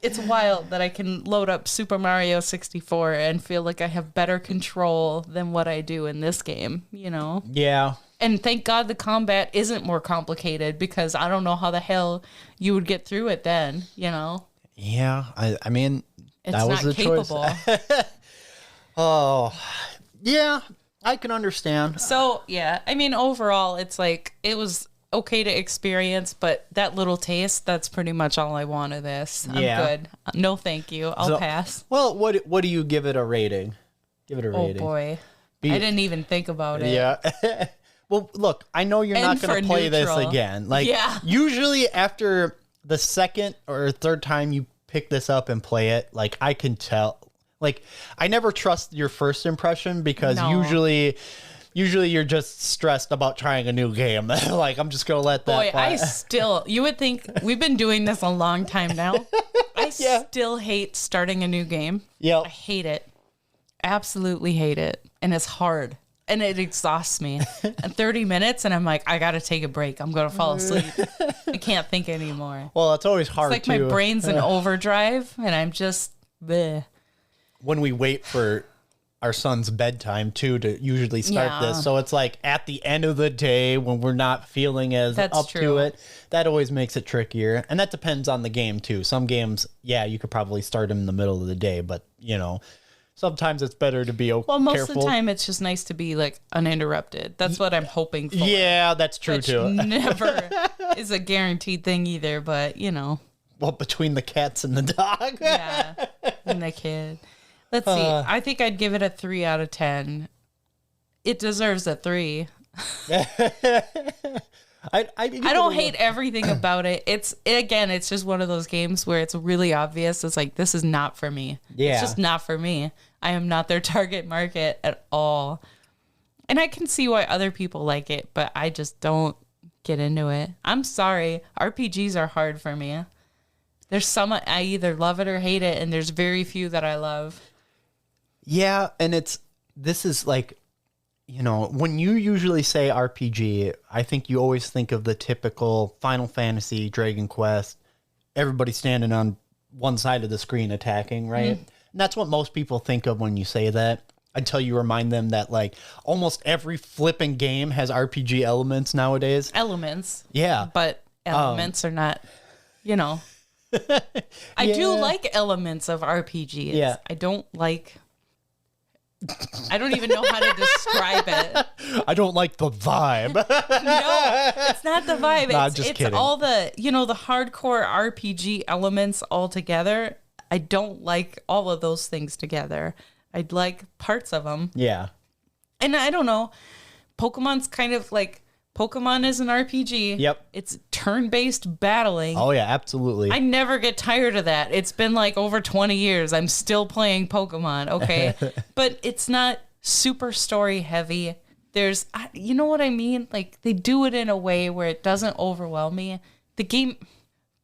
Speaker 2: It's wild that I can load up Super Mario 64 and feel like I have better control than what I do in this game, you know?
Speaker 1: Yeah.
Speaker 2: And thank God the combat isn't more complicated, because I don't know how the hell you would get through it then, you know?
Speaker 1: Yeah. I mean, that was the choice. Oh, yeah. I can understand.
Speaker 2: So, yeah. I mean, overall, it's like, it was okay to experience, but that little taste, that's pretty much all I want of this. I'm good. No, thank you. I'll pass.
Speaker 1: Well, what do you give it a rating? Give it a rating.
Speaker 2: Oh, boy. I didn't even think about it.
Speaker 1: Yeah. Well, look, I know you're not going to play this again. Like, usually after the second or third time you pick this up and play it, like, I can tell. Like, I never trust your first impression because usually you're just stressed about trying a new game. Like, I'm just going to let that
Speaker 2: fly. You would think we've been doing this a long time now. I still hate starting a new game.
Speaker 1: Yeah.
Speaker 2: I hate it. Absolutely hate it. And it's hard. And it exhausts me. And 30 minutes and I'm like, I got to take a break. I'm going to fall asleep. I can't think anymore.
Speaker 1: Well, it's always hard
Speaker 2: It's like my brain's in overdrive and I'm just bleh.
Speaker 1: When we wait for our son's bedtime too to usually start this. So it's like at the end of the day when we're not feeling as to it, that always makes it trickier. And that depends on the game too. Some games, you could probably start them in the middle of the day, but sometimes it's better to be
Speaker 2: Well, most of the time it's just nice to be like uninterrupted. That's what I'm hoping for.
Speaker 1: Yeah, that's true too.
Speaker 2: Never is a guaranteed thing either, but
Speaker 1: Well, between the cats and the dog.
Speaker 2: And the kid. Let's see. I think I'd give it a 3 out of 10. It deserves a 3. I don't hate everything about it. It's just one of those games where it's really obvious. It's like, this is not for me.
Speaker 1: Yeah.
Speaker 2: It's just not for me. I am not their target market at all. And I can see why other people like it, but I just don't get into it. I'm sorry. RPGs are hard for me. There's some I either love it or hate it, and there's very few that I love.
Speaker 1: Yeah, and this is like, when you usually say RPG, I think you always think of the typical Final Fantasy, Dragon Quest, everybody standing on one side of the screen attacking, right? Mm-hmm. And that's what most people think of when you say that, until you remind them that like almost every flipping game has RPG elements nowadays.
Speaker 2: Elements.
Speaker 1: Yeah.
Speaker 2: But elements are not, I do like elements of RPGs.
Speaker 1: Yeah.
Speaker 2: I don't even know how to describe it.
Speaker 1: I don't like the vibe.
Speaker 2: No, it's not the vibe.
Speaker 1: Nah, it's kidding.
Speaker 2: All the, the hardcore RPG elements all together. I don't like all of those things together. I'd like parts of them.
Speaker 1: Yeah.
Speaker 2: And I don't know. Pokemon's kind of like, Pokemon is an RPG.
Speaker 1: Yep.
Speaker 2: It's turn-based battling.
Speaker 1: Oh, yeah, absolutely.
Speaker 2: I never get tired of that. It's been like over 20 years. I'm still playing Pokemon, okay? But it's not super story heavy. There's, you know what I mean? Like, they do it in a way where it doesn't overwhelm me. The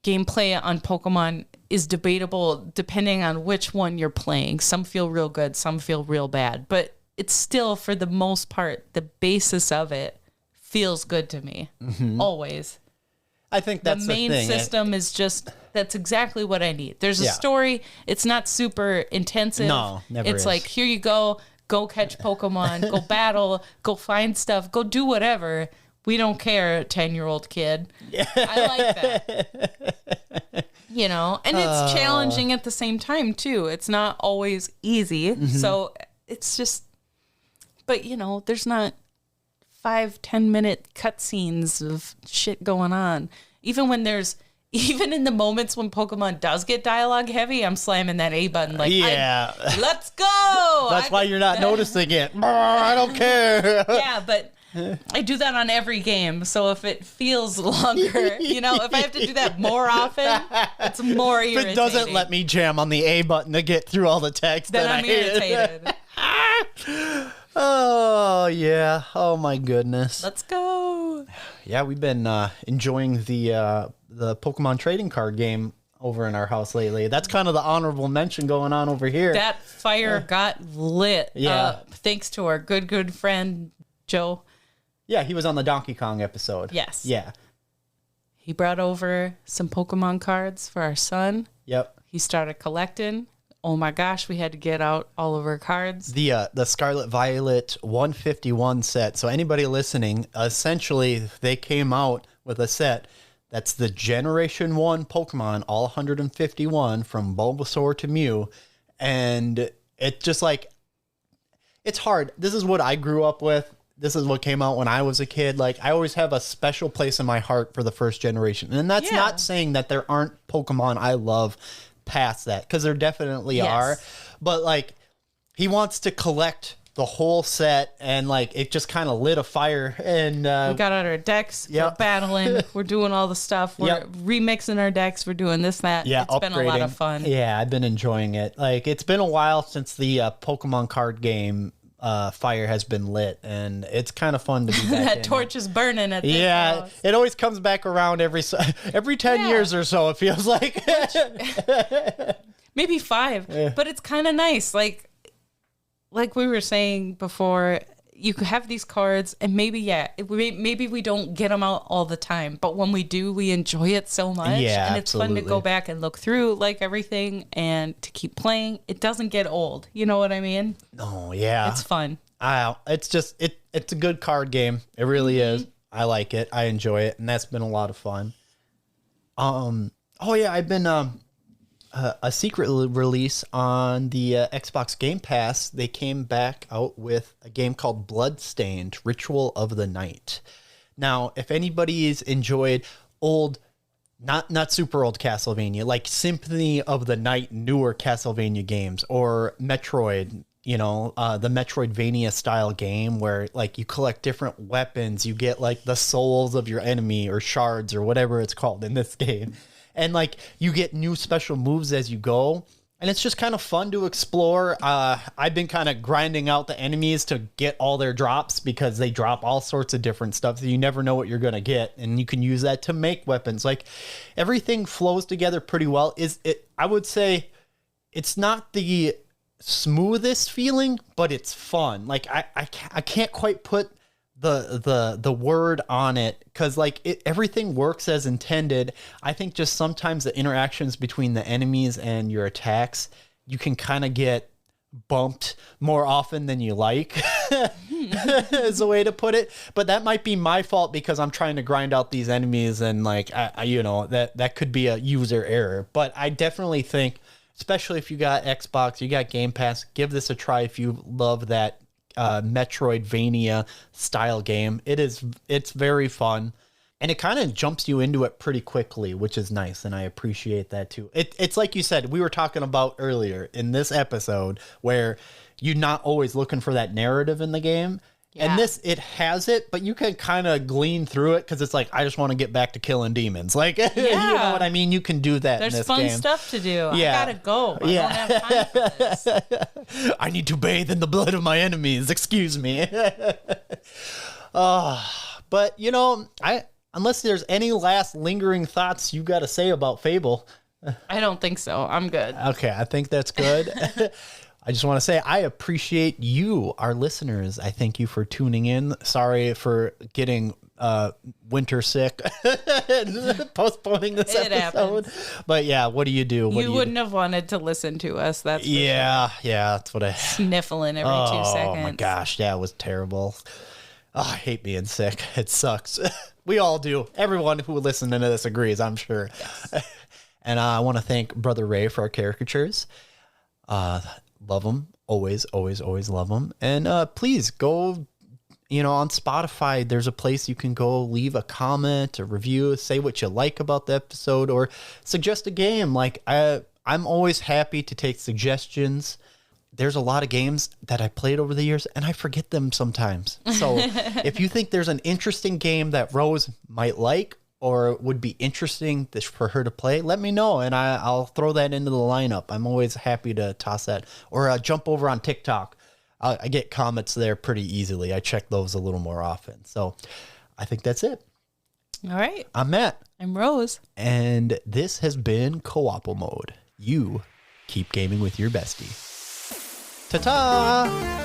Speaker 2: gameplay on Pokemon is debatable depending on which one you're playing. Some feel real good, some feel real bad. But it's still, for the most part, the basis of it feels good to me. Mm-hmm. Always.
Speaker 1: I think that's
Speaker 2: the main
Speaker 1: thing.
Speaker 2: System is just, that's exactly what I need. There's a story. It's not super intensive.
Speaker 1: No, never
Speaker 2: It's
Speaker 1: is.
Speaker 2: like, here you go catch Pokemon, go battle, go find stuff, go do whatever. We don't care, 10-year-old kid. I like that. And it's challenging at the same time too. It's not always easy. Mm-hmm. So it's just, but there's not 5-10 minute cutscenes of shit going on. Even in the moments when Pokemon does get dialogue heavy, I'm slamming that A button like, let's go.
Speaker 1: That's why you're not noticing it. I don't care.
Speaker 2: Yeah, but I do that on every game. So if it feels longer, if I have to do that more often, it's more irritating.
Speaker 1: If it doesn't let me jam on the A button to get through all the text,
Speaker 2: then I'm irritated.
Speaker 1: Oh, yeah. Oh, my goodness.
Speaker 2: Let's go.
Speaker 1: Yeah, we've been enjoying the Pokemon trading card game over in our house lately. That's kind of the honorable mention going on over here.
Speaker 2: That fire got lit.
Speaker 1: Yeah.
Speaker 2: Thanks to our good friend, Joe.
Speaker 1: Yeah, he was on the Donkey Kong episode.
Speaker 2: Yes.
Speaker 1: Yeah.
Speaker 2: He brought over some Pokemon cards for our son.
Speaker 1: Yep.
Speaker 2: He started collecting. Oh my gosh, we had to get out all of our cards.
Speaker 1: The Scarlet Violet 151 set. So anybody listening, essentially they came out with a set that's the Generation 1 Pokemon, all 151 from Bulbasaur to Mew. And it just like, it's hard. This is what I grew up with. this is what came out when I was a kid. Like, I always have a special place in my heart for the first generation. And that's not saying that there aren't Pokemon I love past that, because there definitely are. But, like, he wants to collect the whole set, and, like, it just kind of lit a fire. And
Speaker 2: we got out our decks. We're battling. We're doing all the stuff. We're remixing our decks. We're doing this, that.
Speaker 1: Yeah,
Speaker 2: it's been a lot of fun.
Speaker 1: Yeah, I've been enjoying it. Like, it's been a while since the Pokemon card game fire has been lit, and it's kind of fun to be back
Speaker 2: that torch is burning at this house.
Speaker 1: It always comes back around every 10 years or so, it feels like.
Speaker 2: Maybe 5, but it's kind of nice. Like we were saying before, you could have these cards, and maybe we don't get them out all the time, but when we do, we enjoy it so much.
Speaker 1: Yeah,
Speaker 2: and it's fun to go back and look through like everything and to keep playing. It doesn't get old. You know what I mean?
Speaker 1: Oh yeah,
Speaker 2: it's fun.
Speaker 1: It's just it's a good card game. It really is. I like it. I enjoy it, and that's been a lot of fun. Oh yeah, I've been a secret release on the Xbox Game Pass. They came back out with a game called Bloodstained: Ritual of the Night. Now, if anybody's enjoyed old, not super old Castlevania, like Symphony of the Night, newer Castlevania games, or Metroid, the Metroidvania style game where, like, you collect different weapons, you get, like, the souls of your enemy, or shards, or whatever it's called in this game. And, like, you get new special moves as you go. And it's just kind of fun to explore. I've been kind of grinding out the enemies to get all their drops, because they drop all sorts of different stuff. So you never know what you're going to get. And you can use that to make weapons. Like, everything flows together pretty well. I would say it's not the smoothest feeling, but it's fun. Like, I can't quite put the word on it, because, like, everything works as intended. I think just sometimes the interactions between the enemies and your attacks, you can kind of get bumped more often than you like, is a way to put it. But that might be my fault, because I'm trying to grind out these enemies, and, like, that could be a user error. But I definitely think, especially if you got Xbox, you got Game Pass, give this a try if you love that Metroidvania style game. It's very fun, and it kind of jumps you into it pretty quickly, which is nice, and I appreciate that too. It's like you said, we were talking about earlier in this episode, where you're not always looking for that narrative in the game. And this, it has it, but you can kind of glean through it, because it's like, I just want to get back to killing demons. Like, you know what I mean? You can do that.
Speaker 2: There's
Speaker 1: in this
Speaker 2: fun
Speaker 1: game.
Speaker 2: Stuff to do. Yeah. I gotta go. I don't have time for this.
Speaker 1: I need to bathe in the blood of my enemies. Excuse me. But, unless there's any last lingering thoughts you got to say about Fable.
Speaker 2: I don't think so. I'm good.
Speaker 1: Okay, I think that's good. I just want to say I appreciate you, our listeners. I thank you for tuning in. Sorry for getting winter sick and postponing this episode. Happens. But yeah, what do you do? You
Speaker 2: wouldn't have wanted to listen to us. That's
Speaker 1: yeah, that's what I
Speaker 2: sniffling every 2 seconds. Oh my
Speaker 1: gosh, yeah, it was terrible. Oh, I hate being sick. It sucks. We all do. Everyone who listening to this agrees, I'm sure. Yes. And I want to thank Brother Ray for our caricatures. Love them. Always, always, always love them. And please go, on Spotify, there's a place you can go leave a comment, a review, say what you like about the episode, or suggest a game. Like, I'm always happy to take suggestions. There's a lot of games that I played over the years, and I forget them sometimes. So if you think there's an interesting game that Rose might like, or would be interesting for her to play, let me know, and I'll throw that into the lineup. I'm always happy to toss that. Or jump over on TikTok. I get comments there pretty easily. I check those a little more often. So I think that's it.
Speaker 2: All right.
Speaker 1: I'm Matt.
Speaker 2: I'm Rose.
Speaker 1: And this has been Co-ople Mode. You keep gaming with your bestie. Ta-ta!